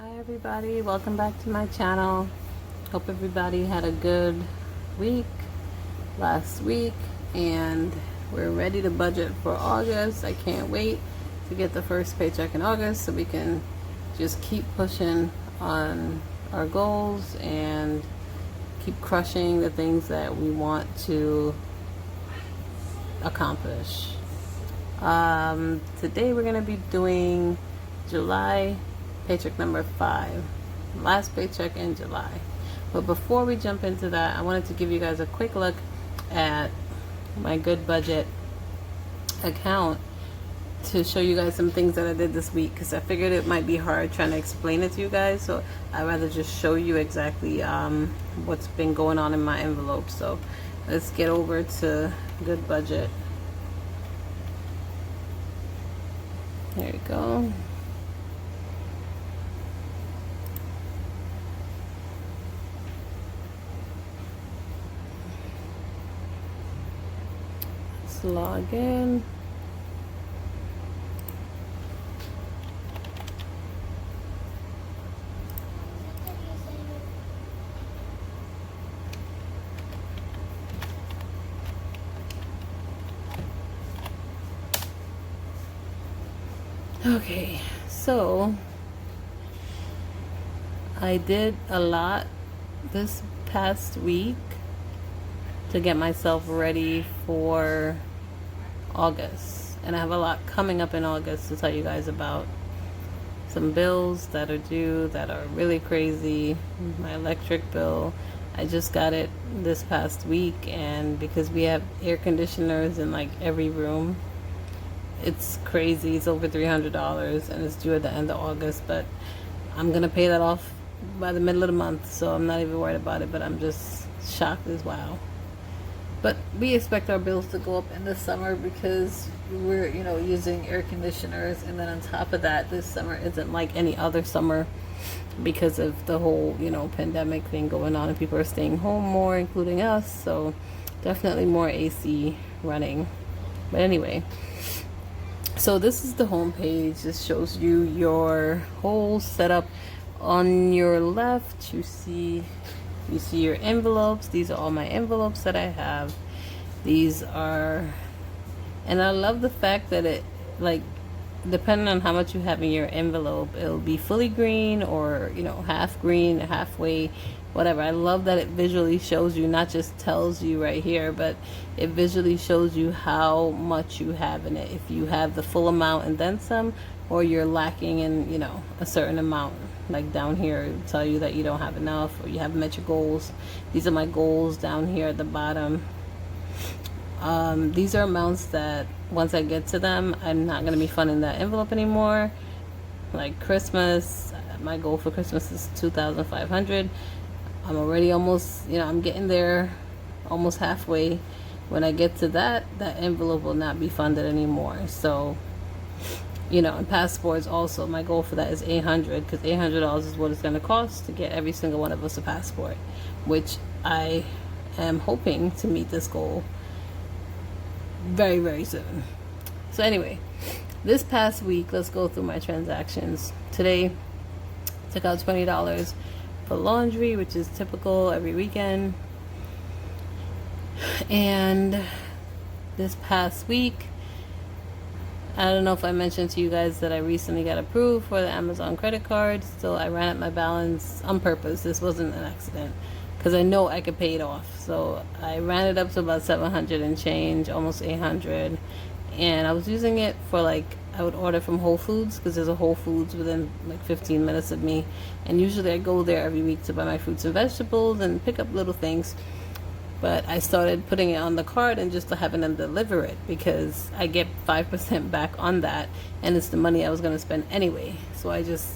Hi everybody, welcome back to my channel. Hope everybody had a good week last week and we're ready to budget for August. I can't wait to get the first paycheck in August so we can just keep pushing on our goals and keep crushing the things that we want to accomplish. Today we're going to be doing July paycheck number 5, last paycheck in July. But before we jump into that, I wanted to give you guys a quick look at my good budget account to show you guys some things that I did this week, because I figured it might be hard trying to explain it to you guys, so I'd rather just show you exactly what's been going on in my envelope. So let's get over to good budget. There you go. Let's log in. Okay, so I did a lot this past week to get myself ready for August, and I have a lot coming up in August to tell you guys about. Some bills that are due that are really crazy. My electric bill, I just got it this past week, and because we have air conditioners in like every room, it's crazy. It's over $300 and it's due at the end of August, but I'm gonna pay that off by the middle of the month, so I'm not even worried about it. But I'm just shocked as wow. But we expect our bills to go up in the summer because we're using air conditioners, and then on top of that, this summer isn't like any other summer because of the whole pandemic thing going on, and people are staying home more, including us. So definitely more AC running. But anyway, so this is the home page. This shows you your whole setup. On your left, you see your envelopes. These are all my envelopes that I have. These are, and I love the fact that it, like, depending on how much you have in your envelope, it'll be fully green or half green, halfway, whatever. I love that it visually shows you, not just tells you right here, but it visually shows you how much you have in it. If you have the full amount and then some, or you're lacking in a certain amount. Like down here, it'll tell you that you don't have enough or you haven't met your goals. These are my goals down here at the bottom. These are amounts that once I get to them, I'm not going to be funding that envelope anymore. Like Christmas, my goal for Christmas is $2,500. I'm already almost, I'm getting there, almost halfway. When I get to that envelope will not be funded anymore. So, and passports also, my goal for that is $800, because $800 is what it's going to cost to get every single one of us a passport, which I am hoping to meet this goal very, very soon. So anyway, this past week, let's go through my transactions. Today, took out $20 for laundry, which is typical every weekend. And this past week, I don't know if I mentioned to you guys that I recently got approved for the Amazon credit card. So I ran up my balance on purpose. This wasn't an accident, because I know I could pay it off. So I ran it up to about 700 and change, almost 800. And I was using it for, like, I would order from Whole Foods, because there's a Whole Foods within like 15 minutes of me. And usually I go there every week to buy my fruits and vegetables and pick up little things. But I started putting it on the card and just having them deliver it, because I get 5% back on that, and it's the money I was going to spend anyway. So I just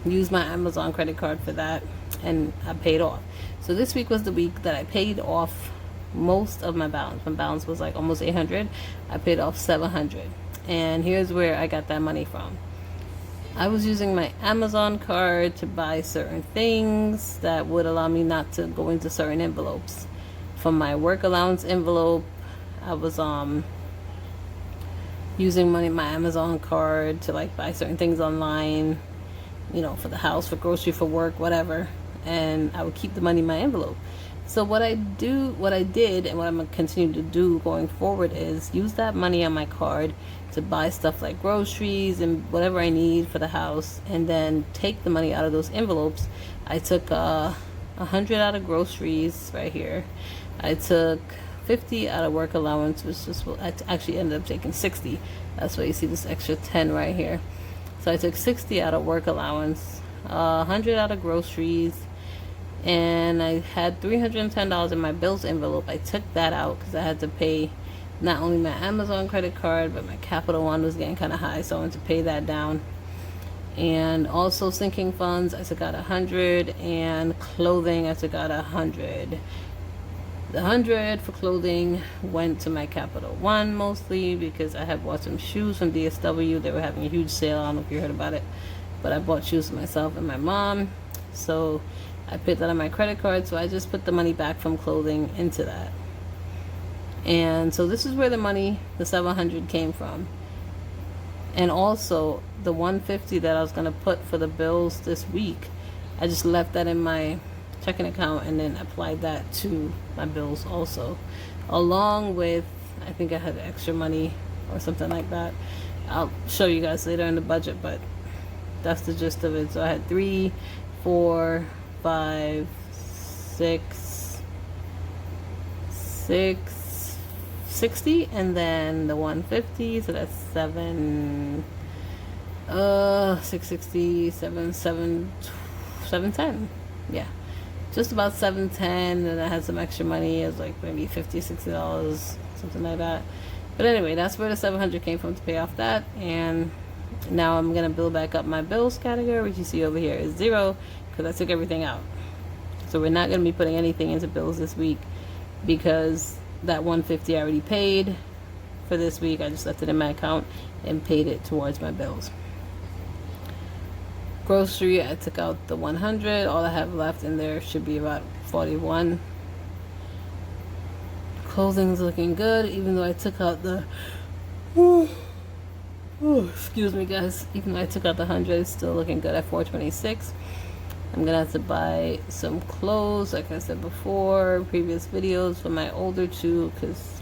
used my Amazon credit card for that, and I paid off. So this week was the week that I paid off most of my balance. My balance was like almost 800. I paid off 700. And here's where I got that money from. I was using my Amazon card to buy certain things that would allow me not to go into certain envelopes. From my work allowance envelope, I was using my Amazon card to like buy certain things online. for the house, for grocery, for work, whatever. And I would keep the money in my envelope. So what I did, and what I'm going to continue to do going forward is use that money on my card to buy stuff like groceries and whatever I need for the house, and then take the money out of those envelopes. I took 100 out of groceries right here. I took 50 out of work allowance, which is, I actually ended up taking 60. That's why you see this extra 10 right here. So I took 60 out of work allowance, 100 out of groceries, and I had $310 in my bills envelope. I took that out because I had to pay not only my Amazon credit card, but my Capital One was getting kind of high, so I wanted to pay that down. And also sinking funds, I took out 100, and clothing, I took out 100. The 100 for clothing went to my Capital One mostly because I had bought some shoes from DSW. They were having a huge sale. I don't know if you heard about it, but I bought shoes for myself and my mom. So I paid that on my credit card, so I just put the money back from clothing into that. And so this is where the money, the 700, came from. And also the 150 that I was going to put for the bills this week, I just left that in my checking account and then applied that to my bills also, along with, I think I had extra money or something like that. I'll show you guys later in the budget, but that's the gist of it. So I had 3, 4, 5, 6, 60, and then the 150, so that's 660, 710. Yeah, just about 710. And I had some extra money. It was like maybe $50, $60, something like that. But anyway, that's where the 700 came from to pay off that. And now I'm gonna build back up my bills category, which you see over here is 0 because I took everything out. So we're not gonna be putting anything into bills this week because that 150 I already paid for this week. I just left it in my account and paid it towards my bills. Grocery, I took out the 100. All I have left in there should be about 41. Clothing's looking good, even though I took out the excuse me guys, even though I took out the 100, it's still looking good at 426. I'm gonna have to buy some clothes, like I said before, previous videos, for my older two, because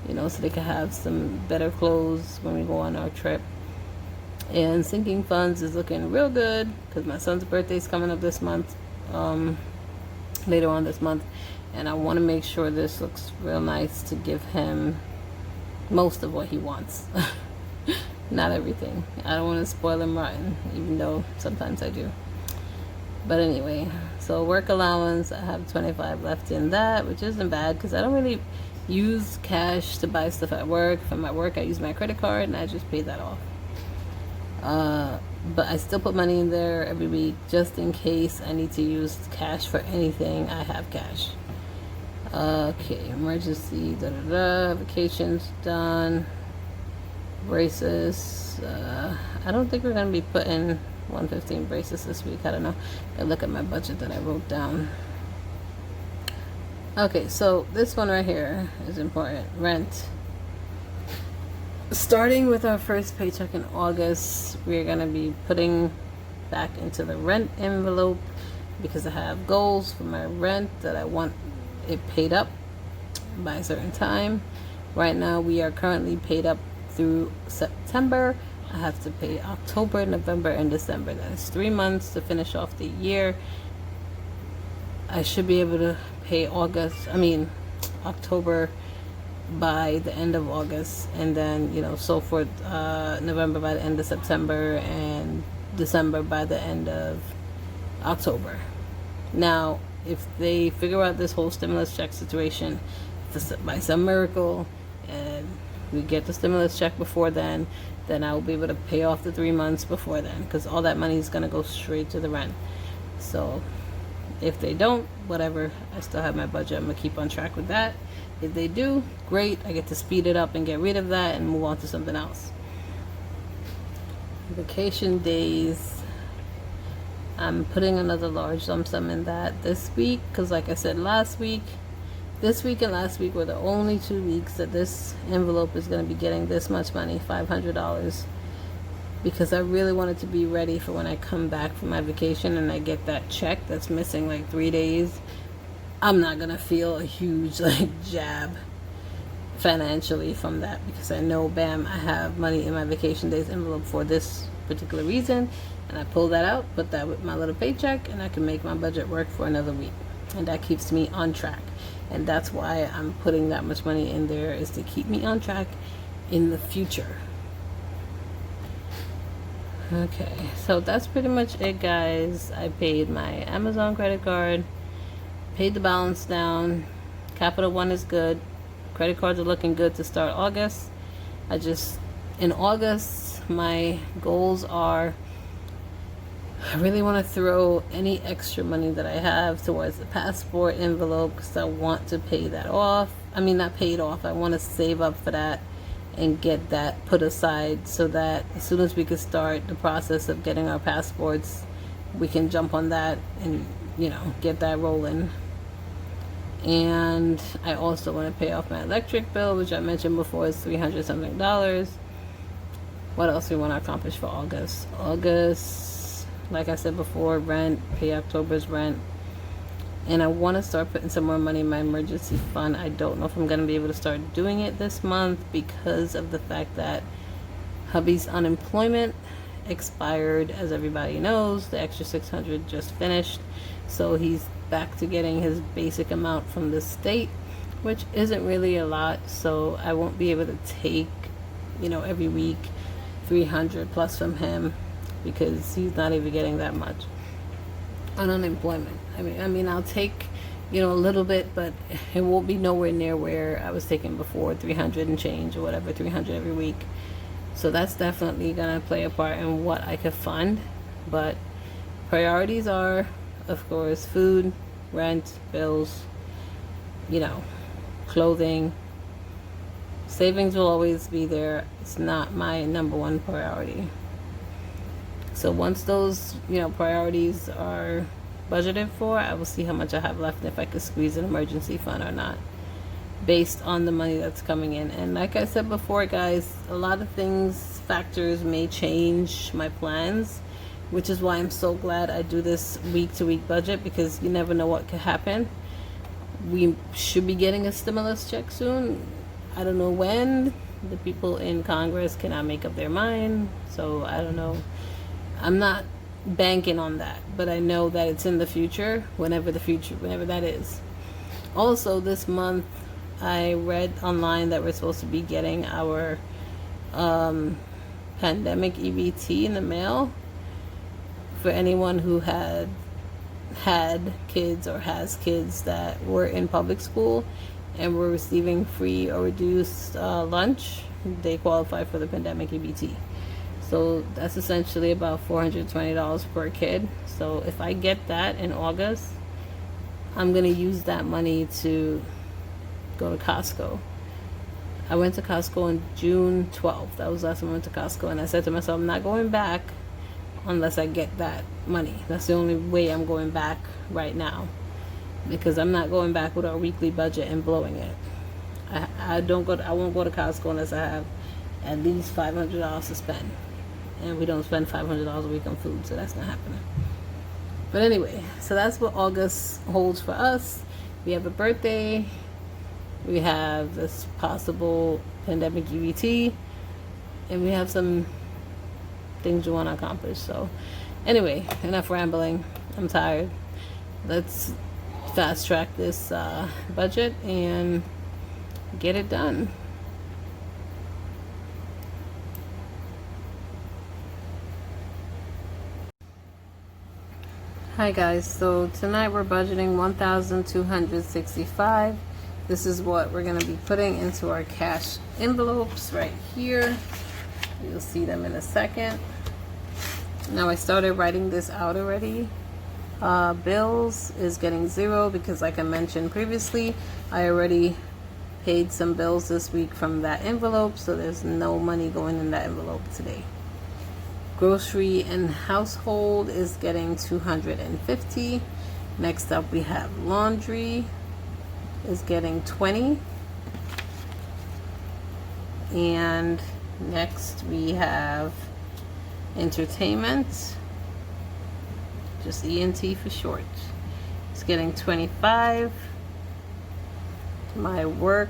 so they can have some better clothes when we go on our trip. And sinking funds is looking real good because my son's birthday is coming up this month, later on this month, and I want to make sure this looks real nice to give him most of what he wants. Not everything. I don't want to spoil him rotten, even though sometimes I do. But anyway, so work allowance, I have 25 left in that, which isn't bad because I don't really use cash to buy stuff at work. From my work, I use my credit card and I just pay that off. But I still put money in there every week just in case I need to use cash for anything. I have cash. Okay, emergency, vacations done. Braces, I don't think we're going to be putting 115 braces this week. I don't know. I look at my budget that I wrote down. Okay, so this one right here is important. Rent. Starting with our first paycheck in August, we're going to be putting back into the rent envelope because I have goals for my rent that I want it paid up by a certain time. Right now we are currently paid up through September. I have to pay October, November, and December. That is 3 months to finish off the year. I should be able to pay October by the end of August, and then so forth, November by the end of September, and December by the end of October. Now if they figure out this whole stimulus check situation by some miracle and we get the stimulus check before then I will be able to pay off the 3 months before then, because all that money is going to go straight to the rent. So if they don't, whatever, I still have my budget. I'm going to keep on track with that. If they do, great, I get to speed it up and get rid of that and move on to something else. Vacation days, I'm putting another large lump sum in that this week, because like I said this week and last week were the only 2 weeks that this envelope is going to be getting this much money, $500, because I really wanted to be ready for when I come back from my vacation and I get that check that's missing like 3 days. I'm not gonna feel a huge like jab financially from that, because I know, bam, I have money in my vacation days envelope for this particular reason, and I pull that out, put that with my little paycheck, and I can make my budget work for another week, and that keeps me on track. And that's why I'm putting that much money in there, is to keep me on track in the future. Okay, so that's pretty much it, guys. I paid my Amazon credit card, paid the balance down. Capital One is good. Credit cards are looking good to start August. In August, my goals are, I really want to throw any extra money that I have towards the passport envelope, because I want to pay that off. I mean, not pay it off. I want to save up for that and get that put aside, so that as soon as we can start the process of getting our passports, we can jump on that and, get that rolling. And I also want to pay off my electric bill, which I mentioned before is $300 something. What else we want to accomplish for August? August, like I said before, rent, pay October's rent. And I want to start putting some more money in my emergency fund. I don't know if I'm going to be able to start doing it this month, because of the fact that hubby's unemployment expired. As everybody knows, the extra $600 just finished. So he's back to getting his basic amount from the state, which isn't really a lot. So I won't be able to take, every week $300 plus from him, because he's not even getting that much on unemployment. I mean, I'll take, a little bit, but it won't be nowhere near where I was taking before, 300 and change or whatever, 300 every week. So that's definitely gonna play a part in what I could fund. But priorities are, of course, food, rent, bills, clothing. Savings will always be there. It's not my number one priority. So once those, priorities are budgeted for, I will see how much I have left and if I could squeeze an emergency fund or not, based on the money that's coming in. And like I said before, guys, a lot of factors may change my plans, which is why I'm so glad I do this week-to-week budget, because you never know what could happen. We should be getting a stimulus check soon. I don't know when. The people in Congress cannot make up their mind, so I don't know. I'm not banking on that, but I know that it's in the future, whenever that is. Also, this month I read online that we're supposed to be getting our pandemic EBT in the mail for anyone who had kids or has kids that were in public school and were receiving free or reduced lunch. They qualify for the pandemic EBT. So that's essentially about $420 per kid. So if I get that in August, I'm going to use that money to go to Costco. I went to Costco on June 12th. That was the last time I went to Costco. And I said to myself, I'm not going back unless I get that money. That's the only way I'm going back right now, because I'm not going back with our weekly budget and blowing it. I won't go to Costco unless I have at least $500 to spend. And we don't spend $500 a week on food, so that's not happening. But anyway, so that's what August holds for us. We have a birthday. We have this possible pandemic EBT. And we have some things we want to accomplish. So anyway, enough rambling. I'm tired. Let's fast track this budget and get it done. Hi guys, so tonight we're budgeting $1,265. This is what we're going to be putting into our cash envelopes right here. You'll see them in a second. Now I started writing this out already. Bills is getting 0 because, like I mentioned previously, I already paid some bills this week from that envelope, so there's no money going in that envelope today. Grocery and household is getting $250. Next up we have laundry is getting $20. And next we have Entertainment, just ENT for short, it's getting 25. My work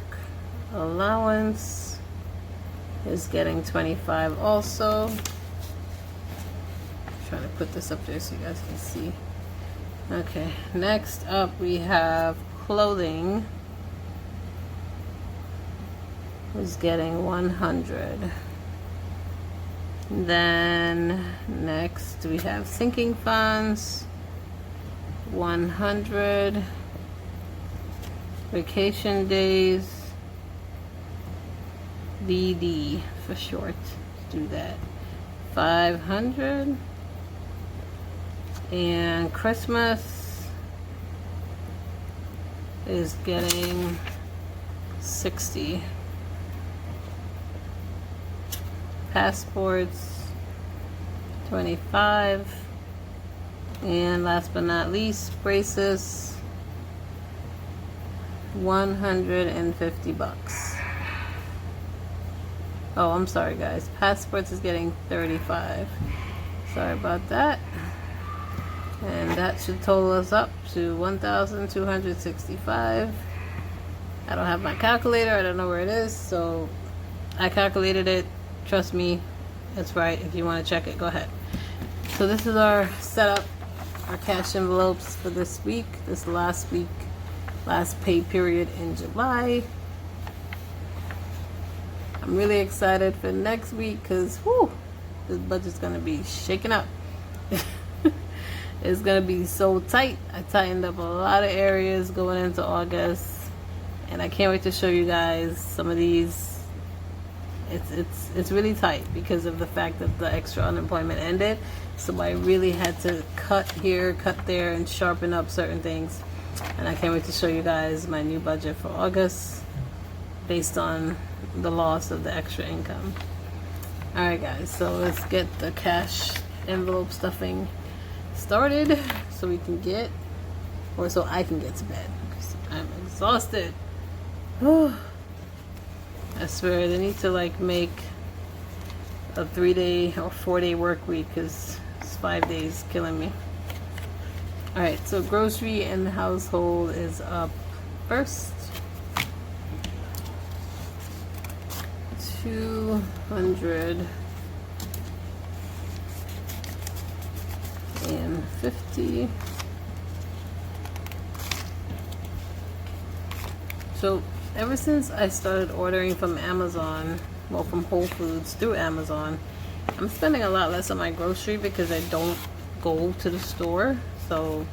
allowance is getting 25 also. I'm trying to put this up there so you guys can see. Okay, next up we have clothing is getting 100. Then next we have sinking funds, 100. Vacation days, VD for short, do that, 500. And Christmas is getting 60. Passports, 25. And last but not least, braces, 150 bucks. Oh, I'm sorry guys, passports is getting 35. Sorry about that. And that should total us up to 1,265. I don't have my calculator, I don't know where it is, so I calculated it. Trust me, it's right. If you want to check it, go ahead. So this is our setup, our cash envelopes for this week, this last week, last pay period in July. I'm really excited for next week because this budget's gonna be shaken up. It's gonna be so tight. I tightened up a lot of areas going into August, and I can't wait to show you guys some of these. It's really tight because of the fact that the extra unemployment ended. So I really had to cut here, cut there, and sharpen up certain things. And I can't wait to show you guys my new budget for August based on the loss of the extra income. Alright guys, so let's get the cash envelope stuffing started so we can get, or so I can get to bed because I'm exhausted. I swear they need to like make a 3-day or 4-day work week because it's 5 days killing me. Alright, so grocery and household is up first. 250. So ever since I started ordering from Amazon, well, from Whole Foods through Amazon, I'm spending a lot less on my grocery because I don't go to the store. So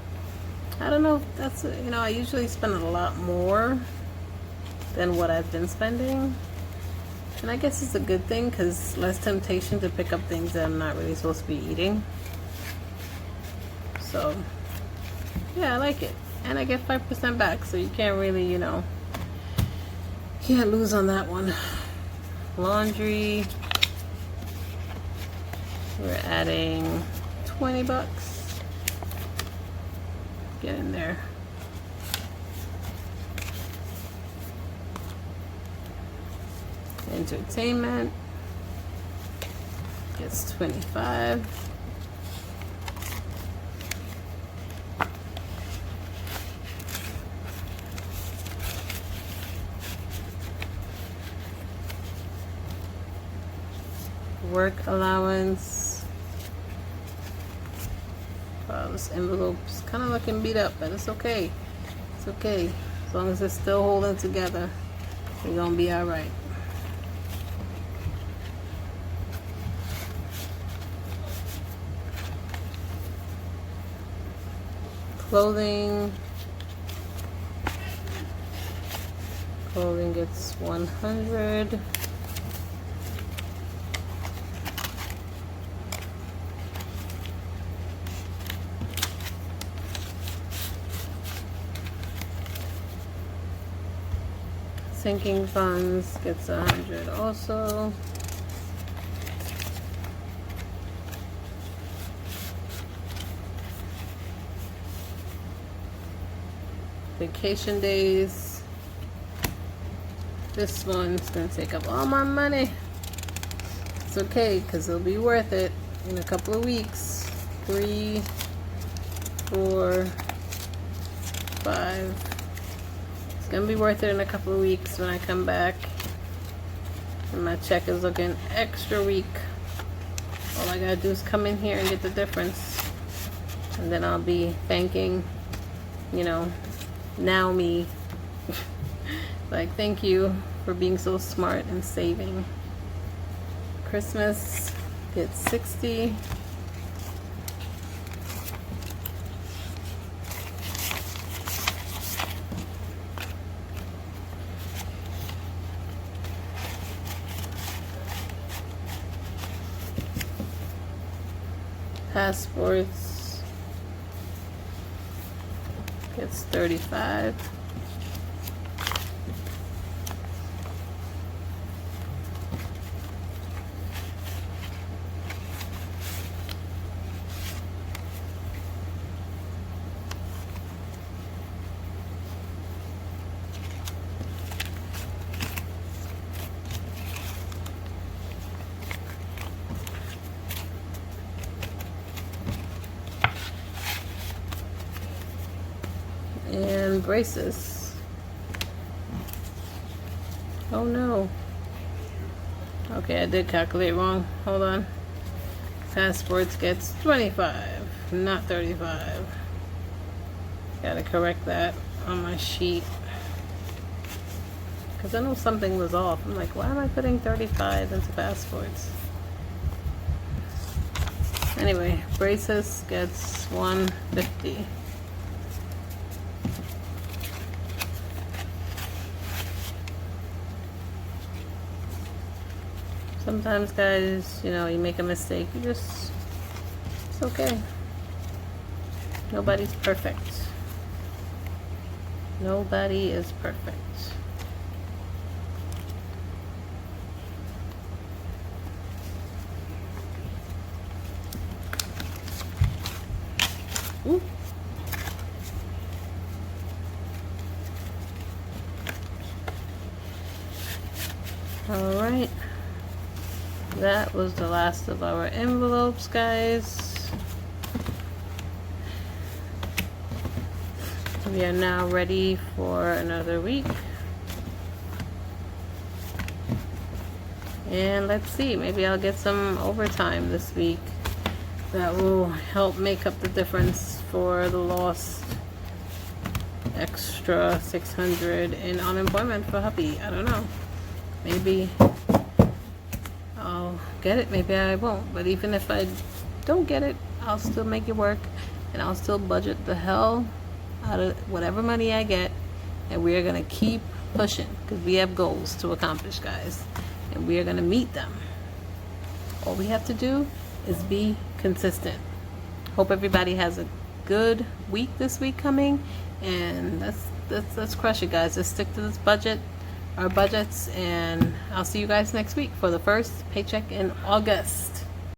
I don't know if that's, you know, I usually spend a lot more than what I've been spending. And I guess it's a good thing because less temptation to pick up things that I'm not really supposed to be eating. So yeah, I like it. And I get 5% back, so you can't really, you know, can't lose on that one. Laundry, we're adding 20 bucks. Get in there. Entertainment gets 25. Work allowance. Wow, this envelope's kind of looking beat up, but it's okay. It's okay. As long as it's still holding together, we're gonna be all right. Clothing. Clothing gets 100. Sinking funds gets 100 also. Vacation days. This one's gonna take up all my money. It's okay, because it'll be worth it. in a couple of weeks. 3, 4, 5. It's gonna be worth it in a couple of weeks when I come back. And my check is looking extra weak. All I gotta do is come in here and get the difference. And then I'll be thanking, you know, now me. Like, thank you for being so smart and saving. Christmas gets 60. Passports gets 35. And braces. Oh no. Okay, I did calculate wrong. Hold on. Passports gets 25, not 35. Gotta correct that on my sheet. Because I know something was off. I'm like, why am I putting 35 into passports? Anyway, braces gets 150. Sometimes, guys, you know, you make a mistake. It's okay. Nobody's perfect. Nobody is perfect. Ooh. All right. That was the last of our envelopes, guys. We are now ready for another week. And let's see, maybe I'll get some overtime this week. That will help make up the difference for the lost extra $600 in unemployment for hubby. I don't know. Maybe I'll get it, maybe I won't. But even if I don't get it, I'll still make it work. And I'll still budget the hell out of whatever money I get. And we are going to keep pushing. Because we have goals to accomplish, guys. And we are going to meet them. All we have to do is be consistent. Hope everybody has a good week this week coming. And let's crush it, guys. Let's stick to this budget. Our budgets, and I'll see you guys next week for the first paycheck in August.